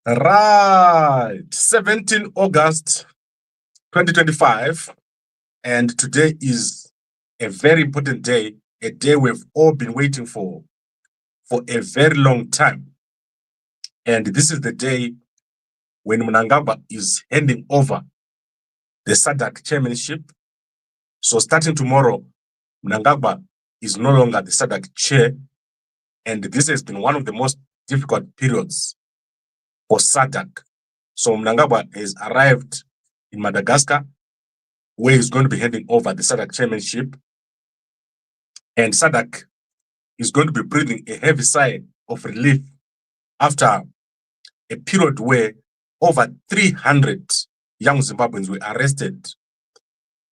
Right, 17 August 2025, and today is a very important day, a day we've all been waiting for a very long time. And this is the day when Mnangagwa is handing over the SADC chairmanship. So starting tomorrow, Mnangagwa is no longer the SADC chair, and this has been one of the most difficult periods for SADC. So Mnangagwa has arrived in Madagascar, where he's going to be handing over the SADC chairmanship. And SADC is going to be breathing a heavy sigh of relief after a period where over 300 young Zimbabweans were arrested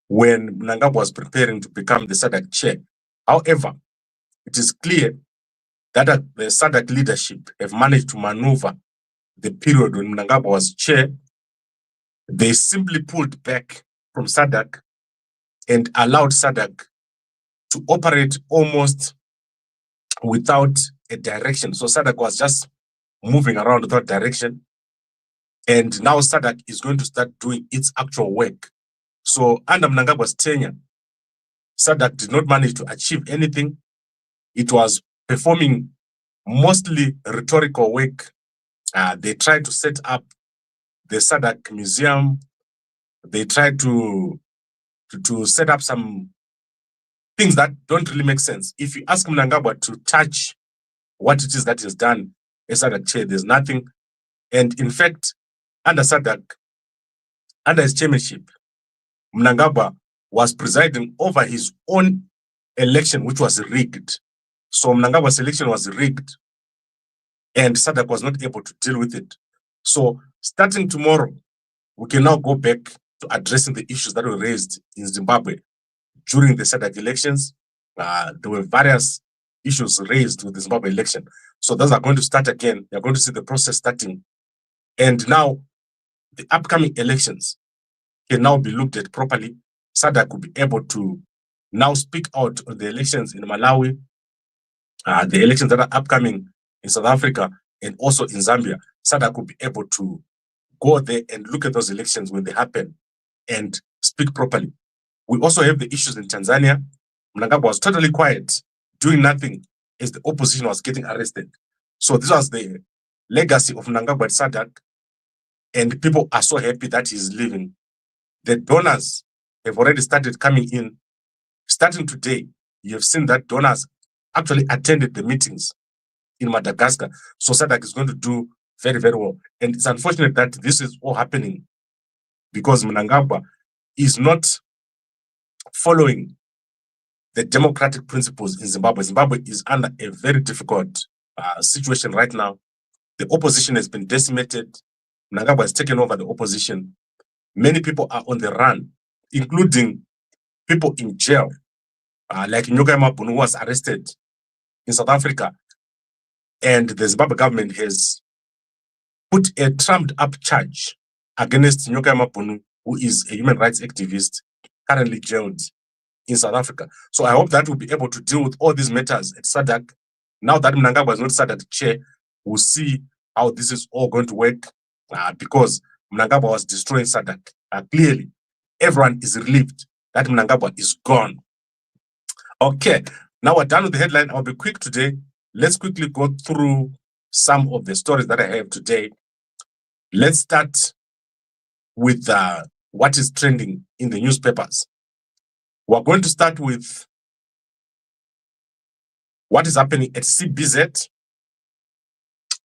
when Mnangagwa was preparing to become the SADC chair. However, it is clear that the SADC leadership have managed to maneuver the period when Mnangagwa was chair. They simply pulled back from SADC and allowed SADC to operate almost without a direction. So SADC was just moving around without direction. And now SADC is going to start doing its actual work. So under Mnangagwa's tenure, SADC did not manage to achieve anything. It was performing mostly rhetorical work. They tried to set up the SADC museum. They tried to set up some things that don't really make sense. If you ask Mnangagwa to touch what it is that is done as SADC chair, there's nothing. And in fact, under SADC, under his chairmanship, Mnangagwa was presiding over his own election, which was rigged. So Mnangagwa's election was rigged, and SADC was not able to deal with it. So starting tomorrow, we can now go back to addressing the issues that were raised in Zimbabwe during the SADC elections. There were various issues raised with the Zimbabwe election. So those are going to start again. You're going to see the process starting. And now the upcoming elections can now be looked at properly. SADC will be able to now speak out on the elections in Malawi, the elections that are upcoming in South Africa, and also in Zambia. SADC will be able to go there and look at those elections when they happen and speak properly. We also have the issues in Tanzania. Mnangagwa was totally quiet, doing nothing as the opposition was getting arrested. So this was the legacy of Mnangagwa at SADC, and people are so happy that he's leaving. The donors have already started coming in. Starting today, you have seen that donors actually attended the meetings in Madagascar. So SADC is going to do very, very well. And it's unfortunate that this is all happening because Mnangagwa is not following the democratic principles in Zimbabwe. Zimbabwe is under a very difficult situation right now. The opposition has been decimated. Mnangagwa has taken over the opposition. Many people are on the run, including people in jail, like Mnangagwa, who was arrested in South Africa. And the Zimbabwe government has put a trumped-up charge against Mnangagwa, who is a human rights activist, currently jailed in South Africa. So I hope that we'll be able to deal with all these matters at SADC. Now that Mnangagwa is not SADC chair, we'll see how this is all going to work because Mnangagwa was destroying SADC. Clearly, everyone is relieved that Mnangagwa is gone. Okay, now we're done with the headline. I'll be quick today. Let's quickly go through some of the stories that I have today. Let's start with what is trending in the newspapers. We're going to start with what is happening at CBZ.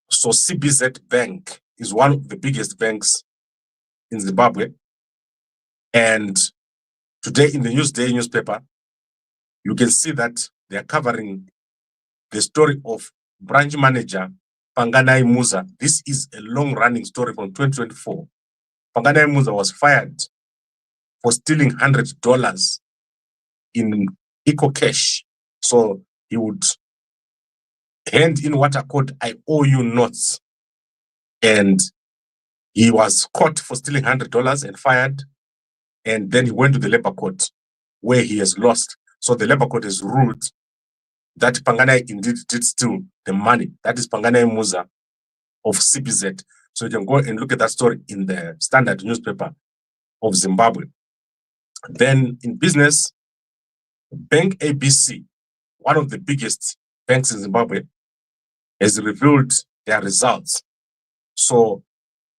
So CBZ Bank is one of the biggest banks in Zimbabwe. And today in the Newsday newspaper, you can see that they are covering the story of branch manager Panganayi Muza. This is a long-running story from 2024. Panganayi Muza was fired for stealing $100 in ecocash. So he would hand in what are called IOU notes. And he was caught for stealing $100 and fired. and then he went to the labor court where he has lost. So the labor court has ruled that Panganayi indeed did steal the money. That is Panganayi Muza of CBZ. So you can go and look at that story in the Standard newspaper of Zimbabwe. Then in business, Bank ABC, one of the biggest banks in Zimbabwe, has revealed their results. So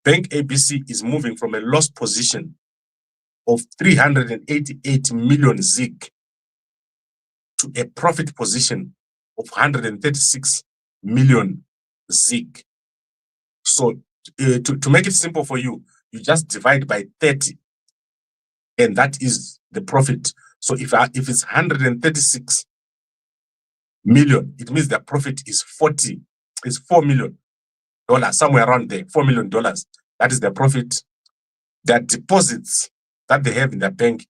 Bank ABC is moving from a loss position of 388 million ZiG to a profit position of 136 million ZiG. So to make it simple for you, you just divide by 30, and that is the profit. So if it's 136 million, it means the profit is $4 million, somewhere around there, $4 million. That is the profit. Their deposits that they have in their bank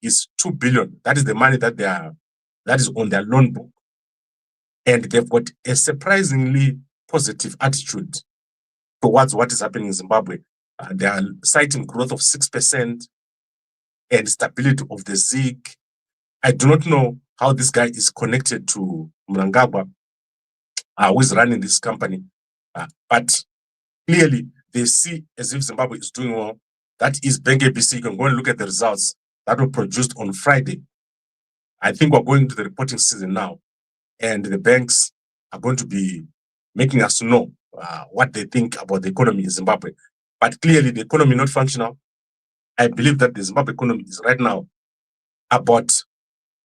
is 2 billion. That is the money that that is on their loan book. And they've got a surprisingly positive attitude towards what is happening in Zimbabwe. They are citing growth of 6% and stability of the ZiG. I do not know how this guy is connected to Mnangagwa, who is running this company, but clearly they see as if Zimbabwe is doing well. That is Bank ABC. You can go and look at the results that were produced on Friday. I think we're going to the reporting season now, and the banks are going to be making us know what they think about the economy in Zimbabwe. But clearly the economy not functional. I believe that the Zimbabwe economy is right now about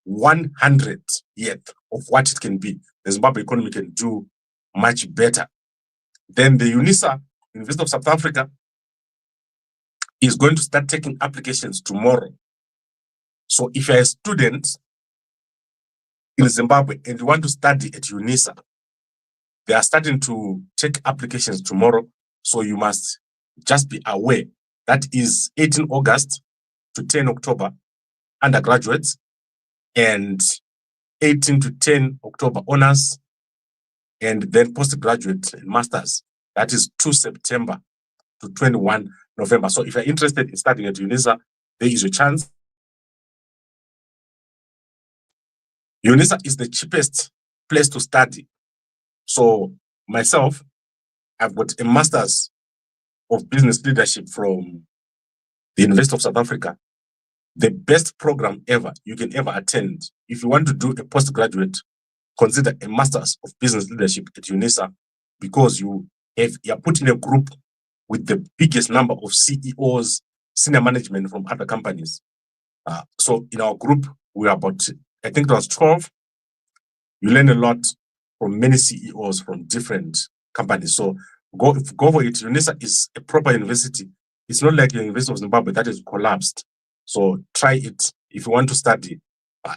100th of what it can be. The Zimbabwe economy can do much better. Then the UNISA, University of South Africa, is going to start taking applications tomorrow. So if you're a student in Zimbabwe and you want to study at UNISA, they are starting to take applications tomorrow. So you must just be aware. That is 18 August to 10 October, undergraduates, and 18 to 10 October honors, and then postgraduate and masters. That is 2 September to 21 November. So if you're interested in studying at UNISA, there is a chance. UNISA is the cheapest place to study. So myself, I've got a master's of business leadership from the University of South Africa. The best program ever you can ever attend. If you want to do a postgraduate, consider a master's of business leadership at UNISA, because you are put in a group with the biggest number of CEOs, senior management from other companies. So in our group, we are about, I think it was 12. You learn a lot from many CEOs from different companies. So go for it. UNISA is a proper university. It's not like the University of Zimbabwe that is collapsed. So try it if you want to study,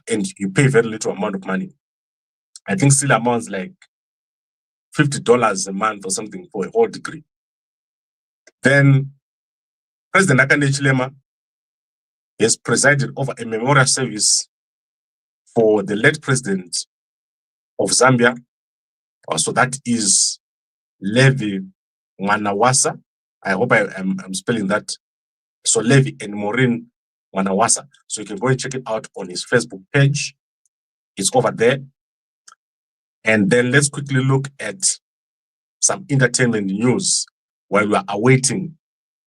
and you pay very little amount of money. I think still amounts like $50 a month or something for a whole degree. Then President Hakainde Hichilema has presided over a memorial service for the late president of Zambia. So that is Levi Mwanawasa. I hope I'm spelling that. So Levi and Maureen Mwanawasa. So you can go and check it out on his Facebook page. It's over there. And then let's quickly look at some entertainment news while we are awaiting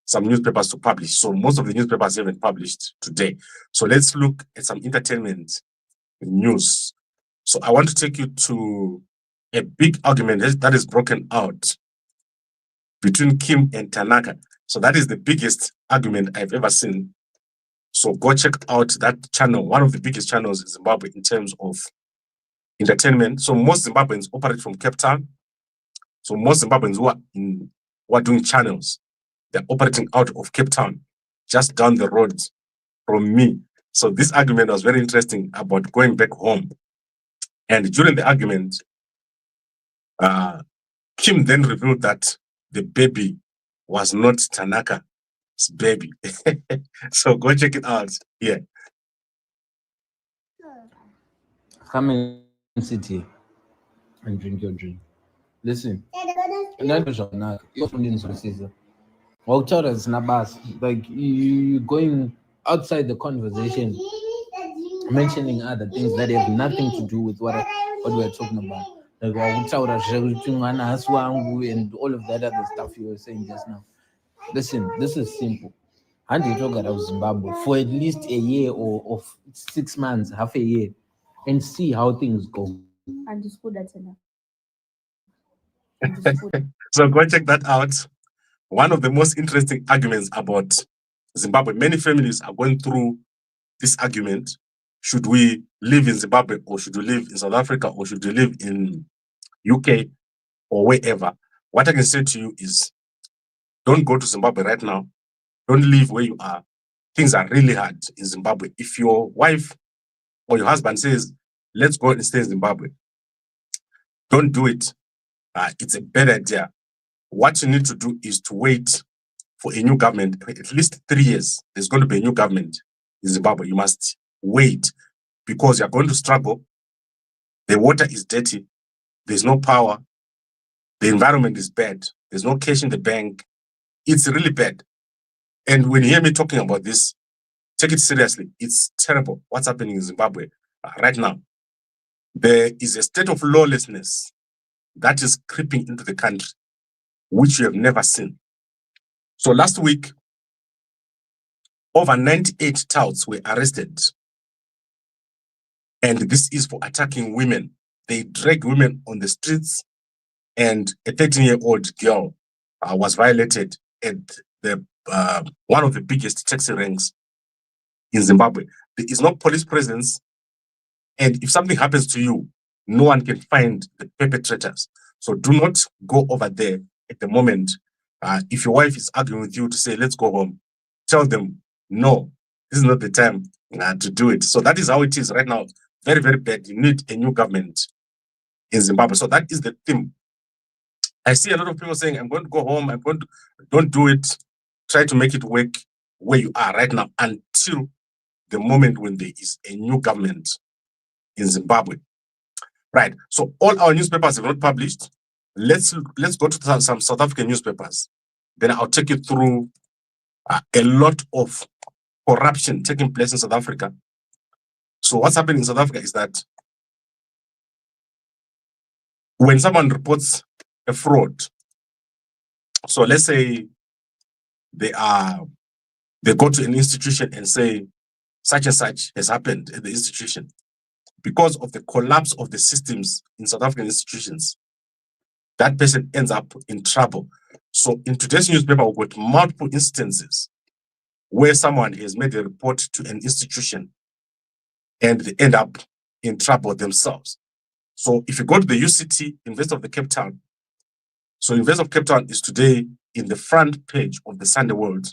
some newspapers to publish. So most of the newspapers haven't published today. So let's look at some entertainment news. So I want to take you to a big argument that is broken out between Kim and Tanaka. So that is the biggest argument I've ever seen. So go check out that channel, one of the biggest channels in Zimbabwe in terms of entertainment. So most Zimbabweans operate from Cape Town. So most Zimbabweans who are doing channels, they're operating out of Cape Town, just down the road from me. So this argument was very interesting about going back home. And during the argument, Kim then revealed that the baby was not Tanaka's baby. So go check it out here. Come and sit here and drink your drink. Listen, you're from the Caesar. Well, it's not bad. Like you going outside the conversation, mentioning other things that have nothing to do with what we're talking about. Like and all of that other stuff you were saying just now. Listen, this is simple. And you talk about Zimbabwe for at least a year or 6 months, half a year, and see how things go. And it's good at enough. So go check that out. One of the most interesting arguments about Zimbabwe, many families are going through this argument. Should we live in Zimbabwe, or should we live in South Africa, or should we live in UK or wherever? What I can say to you is, don't go to Zimbabwe right now. Don't leave where you are. Things are really hard in Zimbabwe. If your wife or your husband says, let's go and stay in Zimbabwe, don't do it. It's a bad idea. What you need to do is to wait for a new government, at least 3 years. There's going to be a new government in Zimbabwe. You must wait, because you're going to struggle. The water is dirty. There's no power. The environment is bad. There's no cash in the bank. It's really bad. And when you hear me talking about this, take it seriously. It's terrible what's happening in Zimbabwe right now. There is a state of lawlessness that is creeping into the country, which you have never seen. So last week, over 98 touts were arrested. And this is for attacking women. They drag women on the streets, and a 13-year-old girl was violated at the one of the biggest taxi ranks in Zimbabwe. There is no police presence, and if something happens to you, no one can find the perpetrators. So do not go over there at the moment. If your wife is arguing with you to say, let's go home, tell them, no, this is not the time to do it. So that is how it is right now. Very, very bad. You need a new government in Zimbabwe. So that is the theme. I see a lot of people saying, I'm going to go home. Don't do it. Try to make it work where you are right now until the moment when there is a new government in Zimbabwe. Right. So all our newspapers have not published. Let's go to some South African newspapers. Then I'll take you through a lot of corruption taking place in South Africa. So what's happening in South Africa is that when someone reports a fraud, so let's say they go to an institution and say such and such has happened at the institution, because of the collapse of the systems in South African institutions, that person ends up in trouble. So in today's newspaper, we've got multiple instances where someone has made a report to an institution and they end up in trouble themselves. So if you go to the UCT, University of the Cape Town, so University of Cape Town is today in the front page of the Sunday World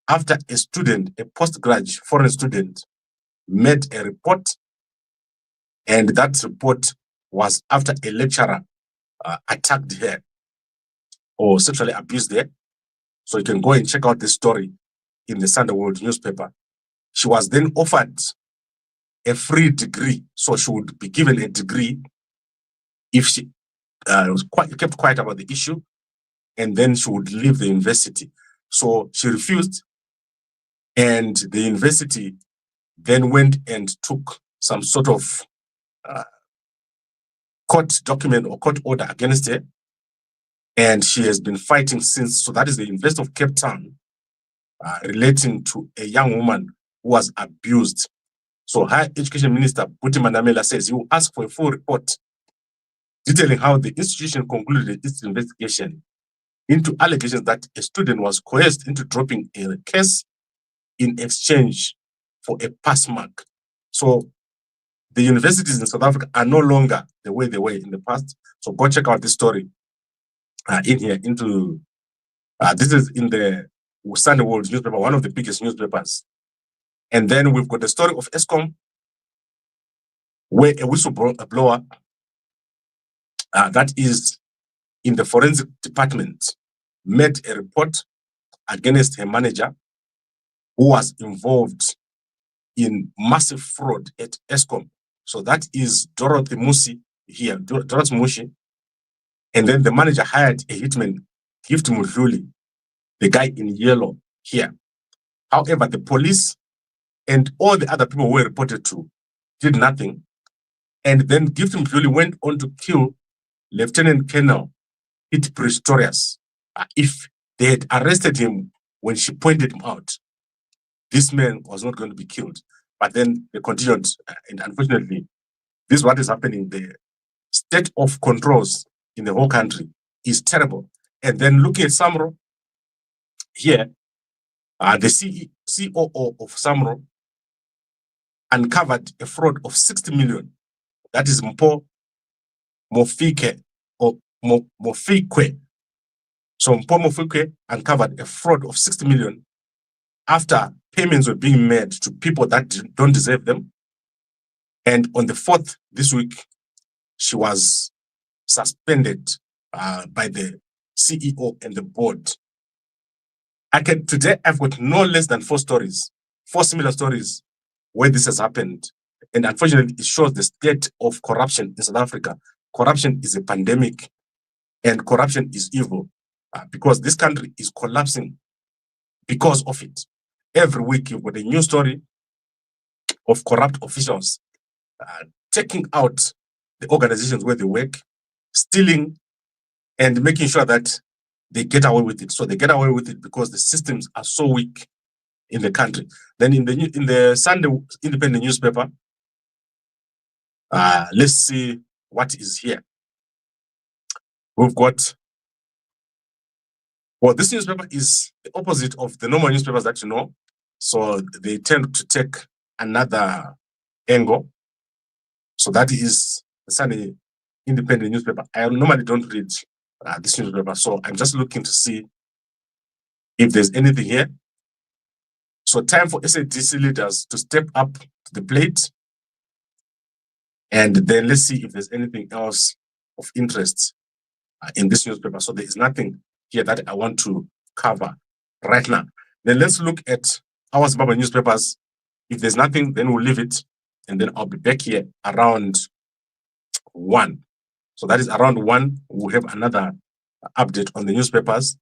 after a student, a postgraduate foreign student, made a report, and that report was after a lecturer attacked her or sexually abused her. So you can go and check out this story in the Sunday World newspaper. She was then offered a free degree, so she would be given a degree if she kept quiet about the issue, and then she would leave the university. So she refused, and the university then went and took some sort of court document or court order against her, and she has been fighting since. So that is the University of Cape Town relating to a young woman who was abused. So Higher Education Minister Buti Manamela says he will ask for a full report detailing how the institution concluded its investigation into allegations that a student was coerced into dropping a case in exchange for a pass mark. So the universities in South Africa are no longer the way they were in the past. So go check out this story in here. This is in the Sunday World newspaper, one of the biggest newspapers. And then we've got the story of Eskom, where a whistleblower that is in the forensic department made a report against her manager who was involved in massive fraud at Eskom. So that is Dorothy Musi here, Dorothy Mushi. And then the manager hired a hitman, Gift Mudluli, the guy in yellow here. However, the police and all the other people who were reported to did nothing. And then Gift Mdluli went on to kill Lieutenant Colonel Pete Pretorius. If they had arrested him when she pointed him out, this man was not going to be killed. But then they continued, and unfortunately, this is what is happening. The state of controls in the whole country is terrible. And then looking at Samro, here, the COO of Samro uncovered a fraud of 60 million. That is Mpo Mofike or Mofikwe. So Mpo Mofikwe uncovered a fraud of 60 million after payments were being made to people that don't deserve them. And on the 4th this week, she was suspended by the CEO and the board. Today, I've got no less than 4 similar stories where this has happened. And unfortunately, it shows the state of corruption in South Africa. Corruption is a pandemic and corruption is evil because this country is collapsing because of it. Every week, you've got a new story of corrupt officials taking out the organizations where they work, stealing, and making sure that they get away with it. So they get away with it because the systems are so weak in the country. Then in the Sunday Independent newspaper, let's see what is here. We've got, well, this newspaper is the opposite of the normal newspapers that you know. So they tend to take another angle. So that is the Sunday Independent newspaper. I normally don't read this newspaper, so I'm just looking to see if there's anything here. So time for SADC leaders to step up to the plate. And then let's see if there's anything else of interest in this newspaper. So there is nothing here that I want to cover right now. Then let's look at our Zimbabwe newspapers. If there's nothing, then we'll leave it. And then I'll be back here around 1. So that is around 1. We'll have another update on the newspapers.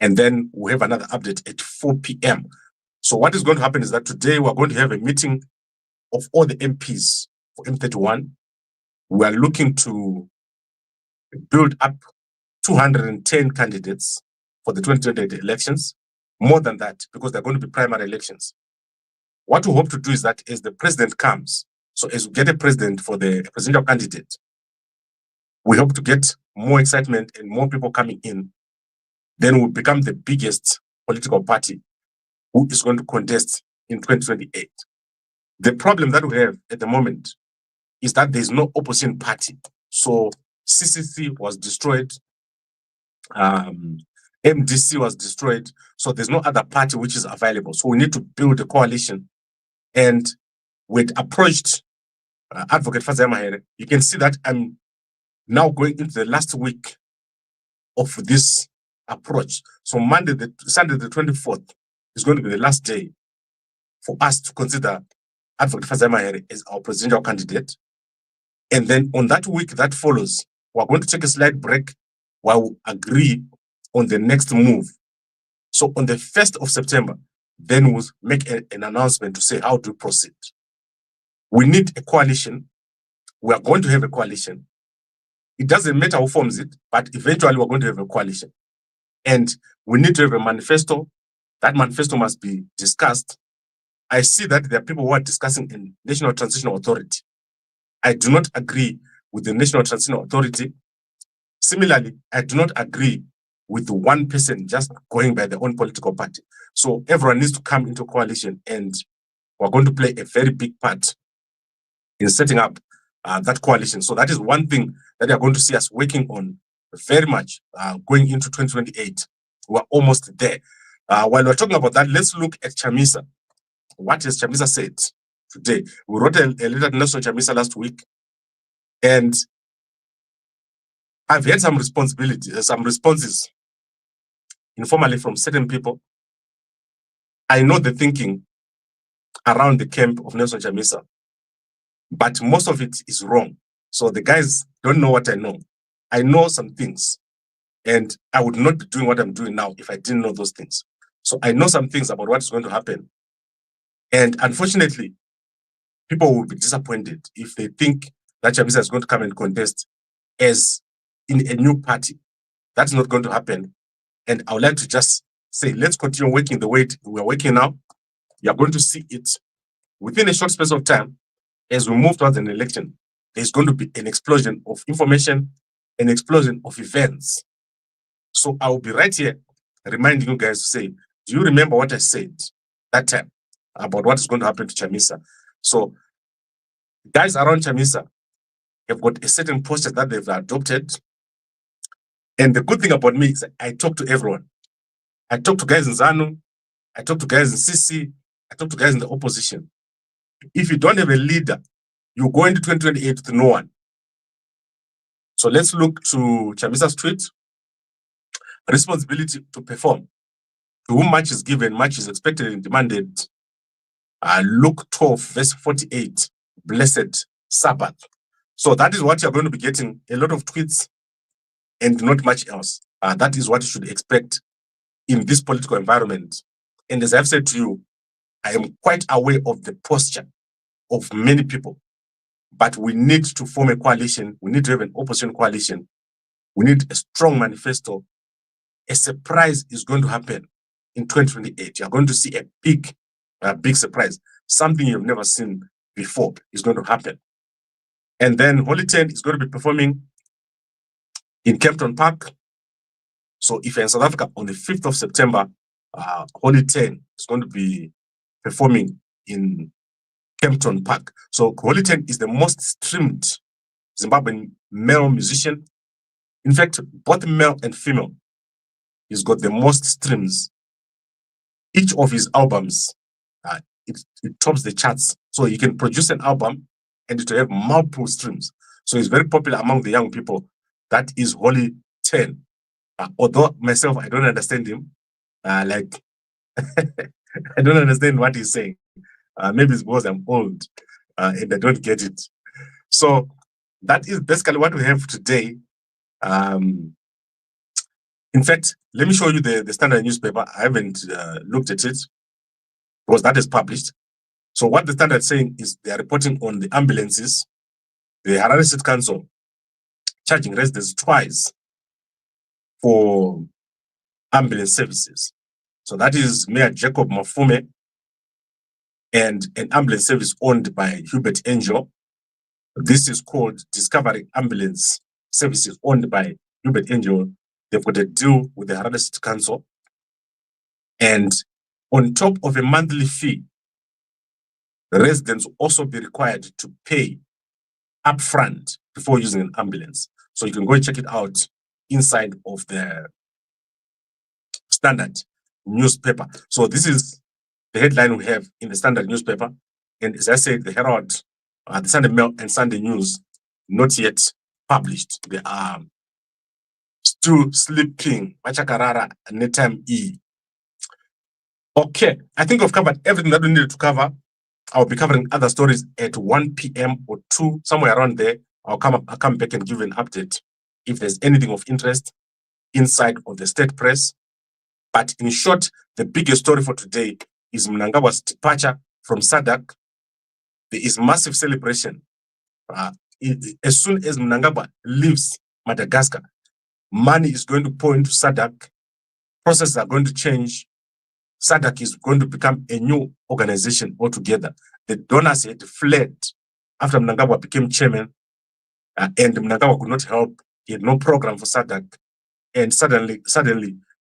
And then we'll have another update at 4 p.m. So what is going to happen is that today we're going to have a meeting of all the MPs for M31. We are looking to build up 210 candidates for the 2028 elections. More than that, because they're going to be primary elections. What we hope to do is that as the president comes, so as we get a president for the presidential candidate, we hope to get more excitement and more people coming in. Then we'll become the biggest political party who is going to contest in 2028. The problem that we have at the moment is that there's no opposition party. So CCC was destroyed, MDC was destroyed, so there's no other party which is available. So we need to build a coalition. And we'd approached Advocate Fazia Mahere. You can see that I'm now going into the last week of this approach. So Sunday the 24th is going to be the last day for us to consider Advocate Fazia Mahere as our presidential candidate. And then on that week that follows, we're going to take a slight break while we agree on the next move. So on the 1st of September, then we'll make an announcement to say how to proceed. We need a coalition. We are going to have a coalition. It doesn't matter who forms it, but eventually we're going to have a coalition. And we need to have a manifesto. That manifesto must be discussed. I see that there are people who are discussing a National Transitional Authority. I do not agree with the National Transitional Authority. Similarly, I do not agree with one person just going by their own political party. So everyone needs to come into coalition, and we're going to play a very big part in setting up that coalition. So that is one thing that you're going to see us working on very much going into 2028. We're almost there. While we're talking about that, let's look at Chamisa. What has Chamisa said today? We wrote a letter to Nelson Chamisa last week, and I've had some responses informally from certain people. I know the thinking around the camp of Nelson Chamisa, but most of it is wrong. So the guys don't know what I know. I know some things, and I would not be doing what I'm doing now if I didn't know those things. So I know some things about what's going to happen. And unfortunately, people will be disappointed if they think that Chamisa is going to come and contest as in a new party. That's not going to happen. And I would like to just say, let's continue working the way we are working now. You are going to see it within a short space of time. As we move towards an election, there's going to be an explosion of information, an explosion of events. So I will be right here reminding you guys to say, do you remember what I said that time about what is going to happen to Chamisa? So guys around Chamisa have got a certain posture that they've adopted. And the good thing about me is that I talk to everyone. I talk to guys in ZANU, I talk to guys in CC, I talk to guys in the opposition. If you don't have a leader, you go into 2028 with no one. So let's look to Chamisa's tweet. Responsibility to perform. To whom much is given, much is expected and demanded. Luke 12, verse 48, blessed Sabbath. So that is what you're going to be getting, a lot of tweets and not much else. That is what you should expect in this political environment. And as I've said to you, I am quite aware of the posture of many people, but we need to form a coalition. We need to have an opposition coalition. We need a strong manifesto. A surprise is going to happen in 2028. You're going to see a big surprise. Something you've never seen before is going to happen. And then Holy 10 is going to be performing in Kempton Park. So if you're in South Africa on the 5th of September, Holy 10 is going to be performing in Kempton Park. So Holy 10 is the most streamed Zimbabwean male musician. In fact, both male and female, he's got the most streams. Each of his albums, it tops the charts. So you can produce an album and it will have multiple streams. So he's very popular among the young people. That is Holy 10. Although myself, I don't understand him. I don't understand what he's saying. Maybe it's because I'm old and I don't get it. So that is basically what we have today. In fact, let me show you the standard newspaper. I haven't looked at it because that is published. So what the standard is saying is they are reporting on the ambulances. The Harare City Council charging residents twice for ambulance services. So that is Mayor Jacob Mafume and an ambulance service owned by Hubert Angel. This is called Discovery Ambulance Services, owned by Hubert Angel. They've got a deal with the Harare City Council. And on top of a monthly fee, the residents will also be required to pay upfront before using an ambulance. So you can go and check it out inside of the standard newspaper. So this is the headline we have in the standard newspaper. And as I said, the Herald, the Sunday Mail and Sunday News, not yet published. They are still sleeping. Machakarara, Netam E. Okay, I think I've covered everything that we needed to cover. I'll be covering other stories at 1 p.m. or 2, somewhere around there. I'll come back and give you an update if there's anything of interest inside of the state press. But in short, the biggest story for today is Mnangagwa's departure from SADC. There is massive celebration. As soon as Mnangagwa leaves Madagascar, money is going to pour into SADC. Processes are going to change. SADC is going to become a new organization altogether. The donors had fled after Mnangagwa became chairman, and Mnangagwa could not help. He had no program for SADC. And suddenly,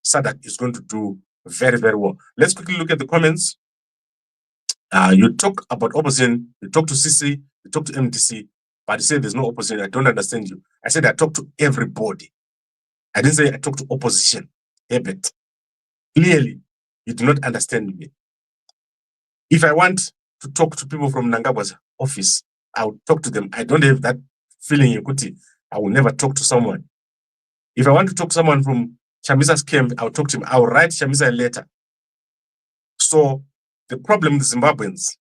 SADC is going to do very, very well. Let's quickly look at the comments. You talk about opposition, you talk to CC, you talk to MDC, but you say there's no opposition. I don't understand you. I said I talk to everybody. I didn't say I talk to opposition. Herbert, clearly, you do not understand me. If I want to talk to people from Mnangagwa's office, I will talk to them. I don't have that feeling, Yekuti. I will never talk to someone. If I want to talk to someone from Chamisa's camp, I'll talk to him. I'll write Chamisa a letter. So the problem with Zimbabweans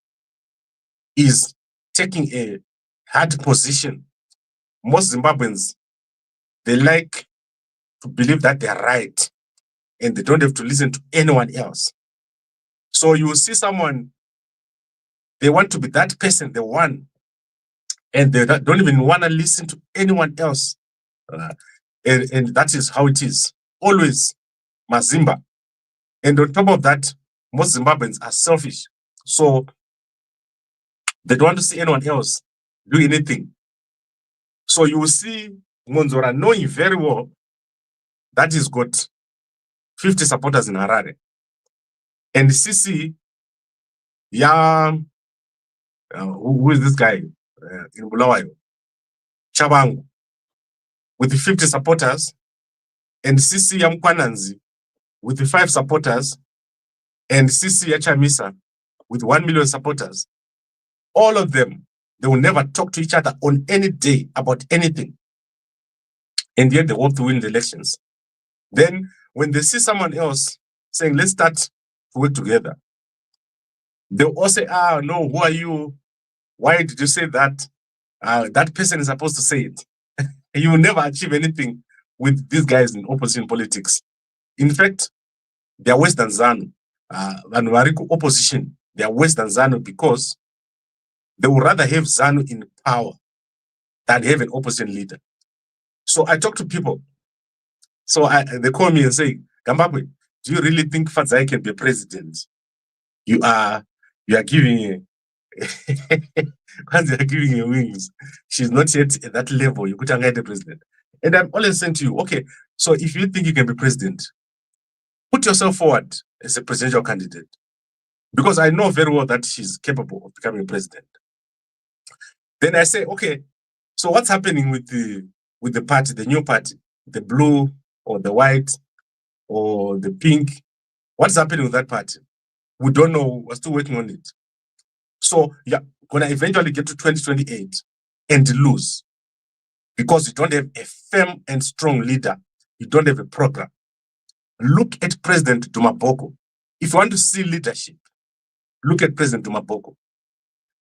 is taking a hard position. Most Zimbabweans, they like to believe that they are right. and they don't have to listen to anyone else. So you will see someone, they want to be that person, the one, and they don't even want to listen to anyone else. And that is how it is. Always Mazimba. And on top of that, most Zimbabweans are selfish. So they don't want to see anyone else do anything. So you will see Monzora knowing very well that he's got 50 supporters in Harare. And CC, who is this guy in Bulawayo? Chabangu, with the 50 supporters, and CC Yamkwananzi with the 5 supporters, and CC Chamisa with 1 million supporters. All of them, they will never talk to each other on any day about anything. And yet they hope to win the elections. Then when they see someone else saying, let's start to work together, they'll all say, no, who are you? Why did you say that? That person is supposed to say it. You will never achieve anything with these guys in opposition politics. In fact, they are worse than ZANU. And Mariku opposition, they are worse than ZANU because they would rather have ZANU in power than have an opposition leader. So I talk to people. So they call me and say, Gambakwe, do you really think Fadzai can be president? You are giving because they are giving her wings. She's not yet at that level. You could get the president. And I'm always saying to you, okay, so if you think you can be president, put yourself forward as a presidential candidate. Because I know very well that she's capable of becoming president. Then I say, okay, so what's happening with the party, the new party, the blue or the white or the pink? What's happening with that party? We don't know. We're still working on it. So you're going to eventually get to 2028 and lose because you don't have a firm and strong leader. You don't have a program. Look at President Duma Boko. If you want to see leadership, look at President Duma Boko.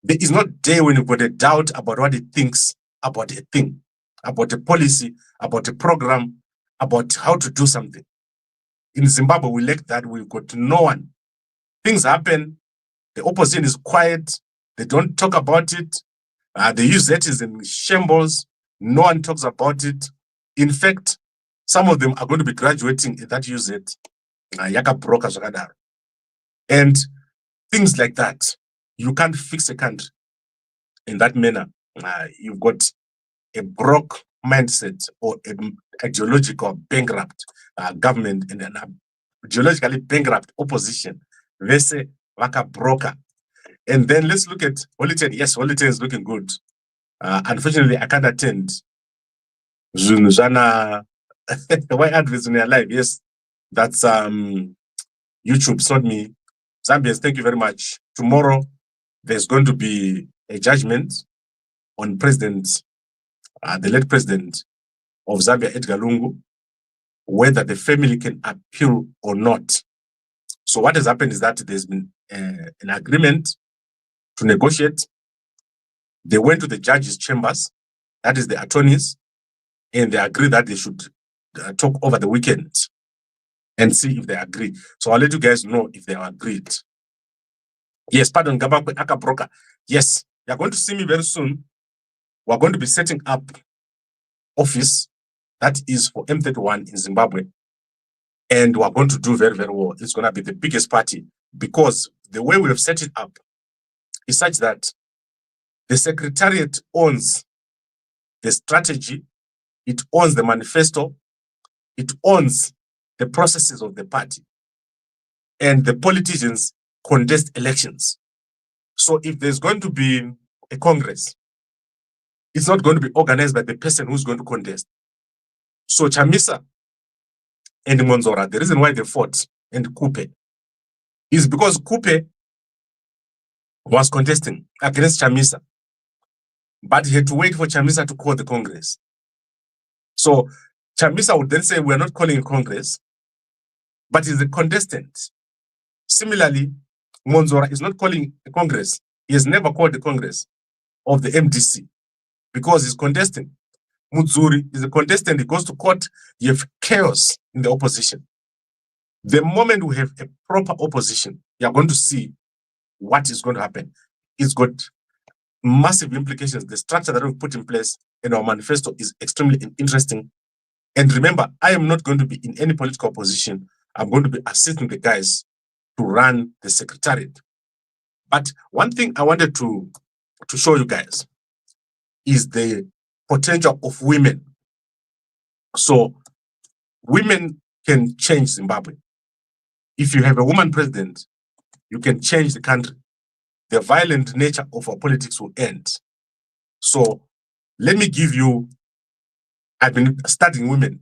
There is not a day when you've got a doubt about what he thinks about a thing, about a policy, about a program, about how to do something. In Zimbabwe, we lack that. We've got no one. Things happen. The opposition is quiet. They don't talk about it. The UZ is in shambles. No one talks about it. In fact, some of them are going to be graduating at that UZ. Yaka broker Zakadar. And things like that. You can't fix a country in that manner. You've got a broke mindset or an ideological bankrupt government and an ideologically bankrupt opposition. Vese waka broker. And then let's look at Wellington. Yes, Wellington is looking good. Unfortunately, I can't attend. Zunuzana, why adverts in your life? Yes, that's YouTube. It's not me. Zambians, thank you very much. Tomorrow, there's going to be a judgment on President, the late President of Zambia, Edgar Lungu, whether the family can appeal or not. So what has happened is that there's been an agreement to negotiate. They went to the judges' chambers, that is the attorneys, and they agreed that they should talk over the weekend and see if they agree. So I'll let you guys know if they are agreed. Yes, pardon, Gambakwe Aka Broker. Yes, you're going to see me very soon. We're going to be setting up office that is for M31 in Zimbabwe. And we're going to do very, very well. It's going to be the biggest party because the way we have set it up is such that the secretariat owns the strategy, it owns the manifesto, it owns the processes of the party, and the politicians contest elections. So if there's going to be a Congress, it's not going to be organized by the person who's going to contest. So Chamisa and Monzora, the reason why they fought, and Kupe, is because Kupe was contesting against Chamisa, but he had to wait for Chamisa to call the Congress. So Chamisa would then say, we're not calling a Congress, but he's a contestant. Similarly, Monzora is not calling a Congress. He has never called the Congress of the MDC because he's contesting. Mudzuri is a contestant. He goes to court. You have chaos in the opposition. The moment we have a proper opposition, you are going to see what is going to happen. It's got massive implications. The structure that we've put in place in our manifesto is extremely interesting. And remember, I am not going to be in any political position. I'm going to be assisting the guys to run the secretariat. But one thing I wanted to show you guys is the potential of women. So women can change Zimbabwe. If you have a woman president, you can change the country. The violent nature of our politics will end. So let me give you, I've been studying women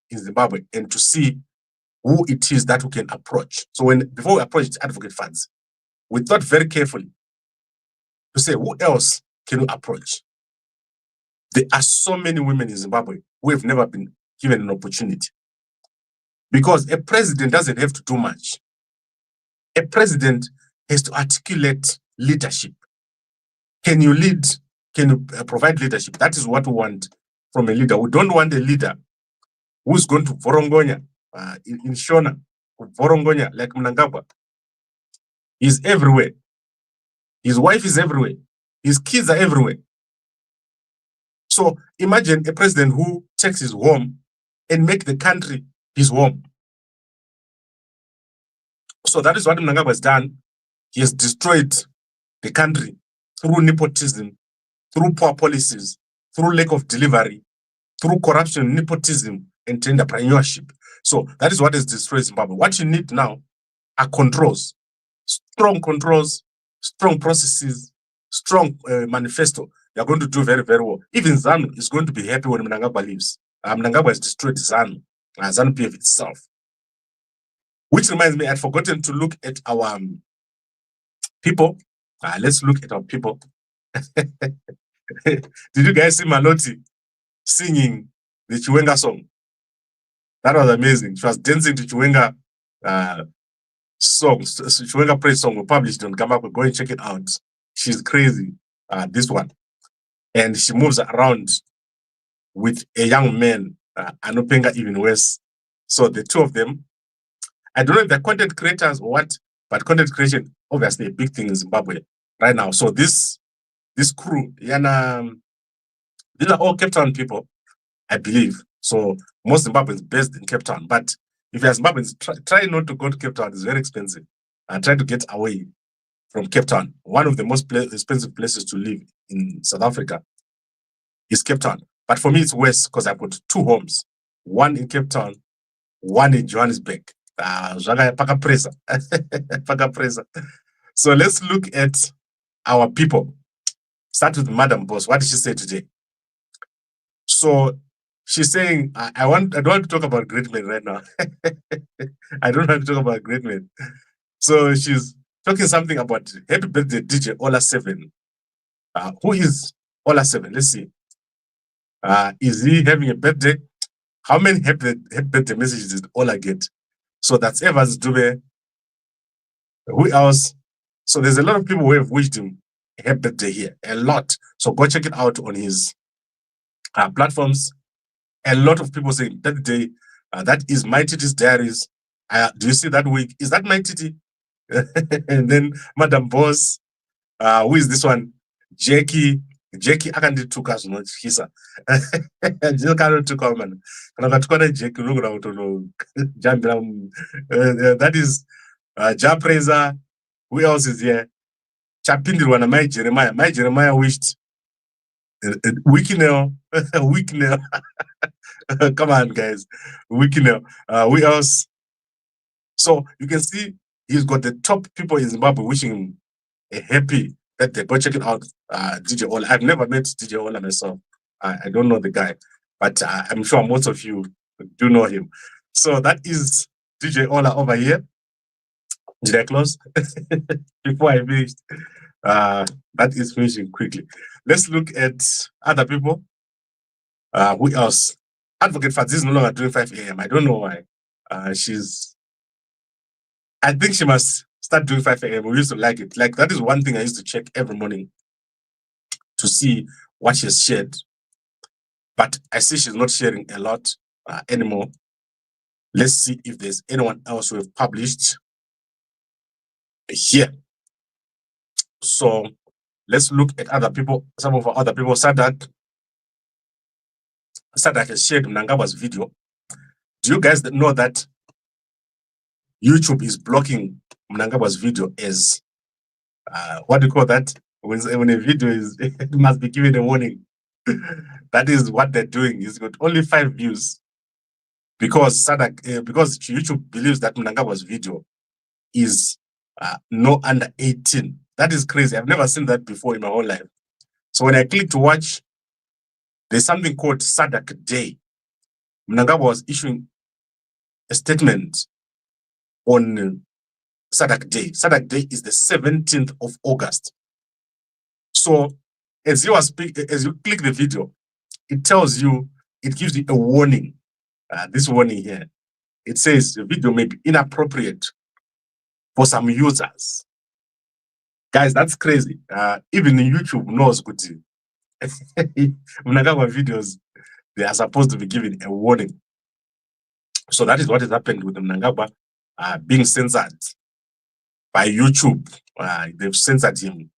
in Zimbabwe and to see who it is that we can approach. So before we approach advocate funds, we thought very carefully to say, who else can we approach? There are so many women in Zimbabwe who have never been given an opportunity. Because a president doesn't have to do much. A president has to articulate leadership. Can you lead? Can you provide leadership? That is what we want from a leader. We don't want a leader who's going to Vorongonya, in Shona, Vorongonya, like Mnangagwa. He's everywhere. His wife is everywhere. His kids are everywhere. So imagine a president who takes his home and make the country his home. So that is what Mnangagwa has done. He has destroyed the country through nepotism, through poor policies, through lack of delivery, through corruption, nepotism, and entrepreneurship. So that is what has destroyed Zimbabwe. What you need now are controls, strong processes, strong manifesto. They are going to do very, very well. Even ZANU is going to be happy when Mnangagwa leaves. Mnangagwa has destroyed ZANU, ZANU PF itself. Which reminds me, I'd forgotten to look at our people. Let's look at our people. Did you guys see Maloti singing the Chiwenga song? That was amazing. She was dancing to Chiwenga songs. Chiwenga praise song we published on Gambakwe. Go and check it out. She's crazy, this one. And she moves around with a young man, Anopenga even worse. So the two of them, I don't know if they're content creators or what, but content creation, obviously a big thing in Zimbabwe right now. So this crew, these are all Cape Town people, I believe. So most Zimbabweans based in Cape Town. But if you're Zimbabweans, try not to go to Cape Town. It's very expensive. And try to get away from Cape Town. One of the most expensive places to live in South Africa is Cape Town. But for me, it's worse because I've got two homes. One in Cape Town, one in Johannesburg. So let's look at our people. Start with Madam Boss. What did she say today? So she's saying, I don't want to talk about great men right now. I don't want to talk about great men. So she's talking something about happy birthday DJ Ola 7. Who is Ola 7? Let's see. Is he having a birthday? How many happy birthday messages did Ola get? So that's Evans Dube. Who else? So there's a lot of people who have wished him a happy birthday here. A lot. So go check it out on his platforms. A lot of people saying that day, that is My Titi's Diaries. Do you see that week? Is that My Titi? And then Madam Boss. Who is this one? Jackie akandi tuka zvinotyisa. Jackie man. That is Japreza. Who else is here? Chapindirwa na Mai Jeremiah. Mai Jeremiah wished Wikinel. Wikinel. Come on, guys. Wikinel. Who else? So you can see he's got the top people in Zimbabwe wishing him a happy birthday. Go check it out. DJ Ola. I've never met DJ Ola myself. I don't know the guy, but I'm sure most of you do know him. So that is DJ Ola over here. Did I close? Before I finished. That is finishing quickly. Let's look at other people. Who else? Advocate Fadzi is no longer doing 5 a.m. I don't know why. I think she must start doing 5 a.m. We used to like it. Like, that is one thing I used to check every morning to see what she has shared. But I see she's not sharing a lot anymore. Let's see if there's anyone else who have published here. So let's look at other people, some of our other people. SADC has shared Mnangagwa's video. Do you guys know that YouTube is blocking Mnangagwa's video as what do you call that? When a video is, it must be given a warning. That is what they're doing. It's got only 5 views because SADC, because YouTube believes that Mnangagwa's video is no under 18. That is crazy. I've never seen that before in my whole life. So when I click to watch, there's something called SADC Day. Mnangagwa was issuing a statement on SADC Day. SADC Day is the 17th of August. So as you click the video, it tells you, it gives you a warning. This warning here, it says the video may be inappropriate for some users. Guys, that's crazy. Even YouTube knows good. Mnangagwa videos, they are supposed to be given a warning. So that is what has happened with the Mnangagwa being censored by YouTube. They've censored him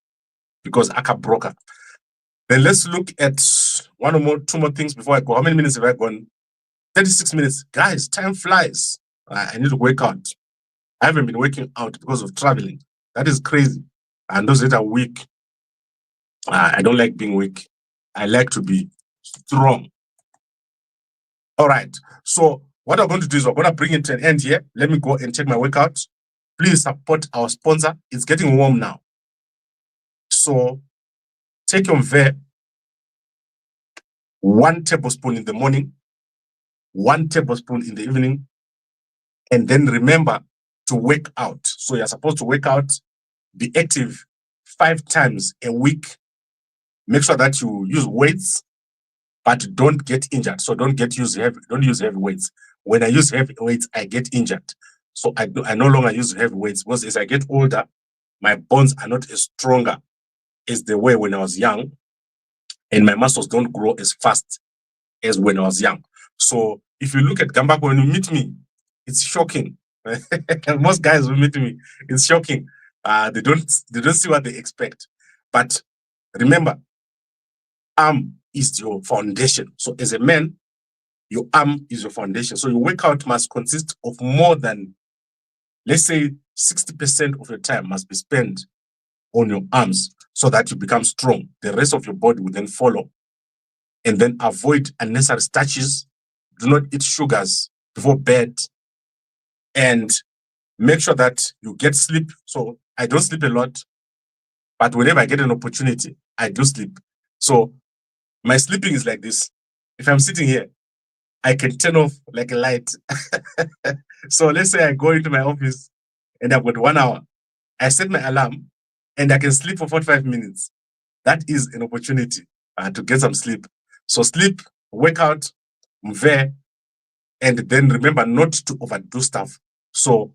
because Aka broker. Then let's look at 2 more things before I go. How many minutes have I gone? 36 minutes. Guys, time flies. I need to work out. I haven't been working out because of traveling. That is crazy. And those that are weak, I don't like being weak. I like to be strong. All right. So what I'm going to do is we're going to bring it to an end here. Let me go and check my workout. Please support our sponsor. It's getting warm now. So take your mve, 1 tablespoon in the morning, 1 tablespoon in the evening, and then remember to work out. So you're supposed to work out, be active 5 times a week. Make sure that you use weights, but don't get injured. So don't use heavy weights. When I use heavy weights, I get injured. So I no longer use heavy weights because as I get older, my bones are not as stronger as they were when I was young, and my muscles don't grow as fast as when I was young. So if you look at Gambakwe, when you meet me, it's shocking. Most guys who meet me, it's shocking. They don't see what they expect. But remember, arm is your foundation. So as a man, your arm is your foundation. So your workout must consist of more than, let's say, 60% of your time must be spent on your arms so that you become strong. The rest of your body will then follow. And then avoid unnecessary starches. Do not eat sugars before bed. And make sure that you get sleep. So I don't sleep a lot, but whenever I get an opportunity, I do sleep. So my sleeping is like this. If I'm sitting here, I can turn off like a light. So let's say I go into my office and I've got 1 hour. I set my alarm and I can sleep for 45 minutes. That is an opportunity to get some sleep. So sleep, workout, mve, and then remember not to overdo stuff. So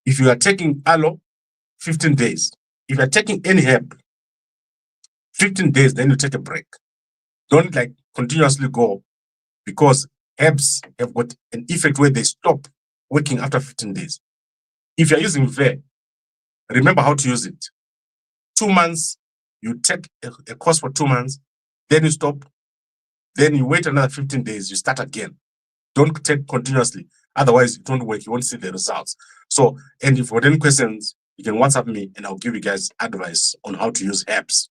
if you are taking aloe, 15 days. If you're taking any herb, 15 days, then you take a break. Don't like continuously go, because herbs have got an effect where they stop working after 15 days. If you're using mve, remember how to use it. 2 months, you take a course for 2 months, then you stop, then you wait another 15 days, you start again. Don't take continuously. Otherwise, it won't work. You won't see the results. So, and if you have any questions, you can WhatsApp me and I'll give you guys advice on how to use herbs.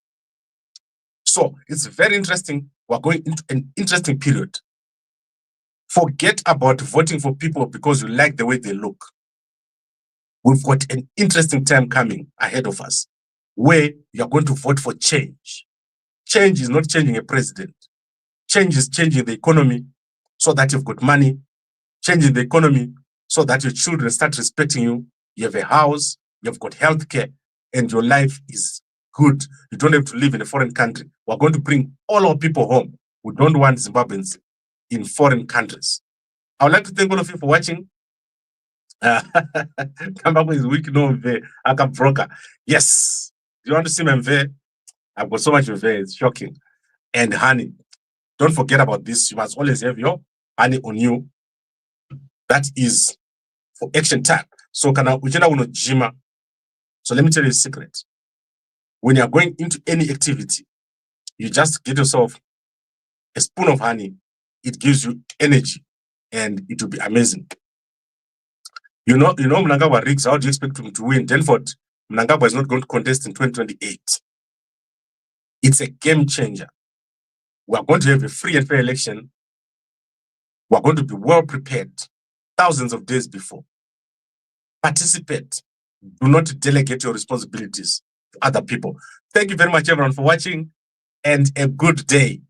So it's very interesting. We're going into an interesting period. Forget about voting for people because you like the way they look. We've got an interesting time coming ahead of us where you're going to vote for change. Change is not changing a president. Change is changing the economy so that you've got money. Changing the economy so that your children start respecting you. You have a house, you've got healthcare, and your life is good. You don't have to live in a foreign country. We're going to bring all our people home. We don't want Zimbabweans in foreign countries. I would like to thank all of you for watching. Gambakwe is weak, no mve. Aka broker. Yes. Do you want to see my mve? I've got so much mve, it's shocking. And honey. Don't forget about this. You must always have your honey on you. that is for action time. So kana uchenda unojima. So let me tell you a secret. When you are going into any activity, you just get yourself a spoon of honey. It gives you energy and it will be amazing. You know Mnangagwa Riggs, how do you expect him to win? Denford, Mnangagwa is not going to contest in 2028. It's a game changer. We are going to have a free and fair election. We are going to be well prepared thousands of days before. Participate. Do not delegate your responsibilities to other people. Thank you very much, everyone, for watching, and a good day.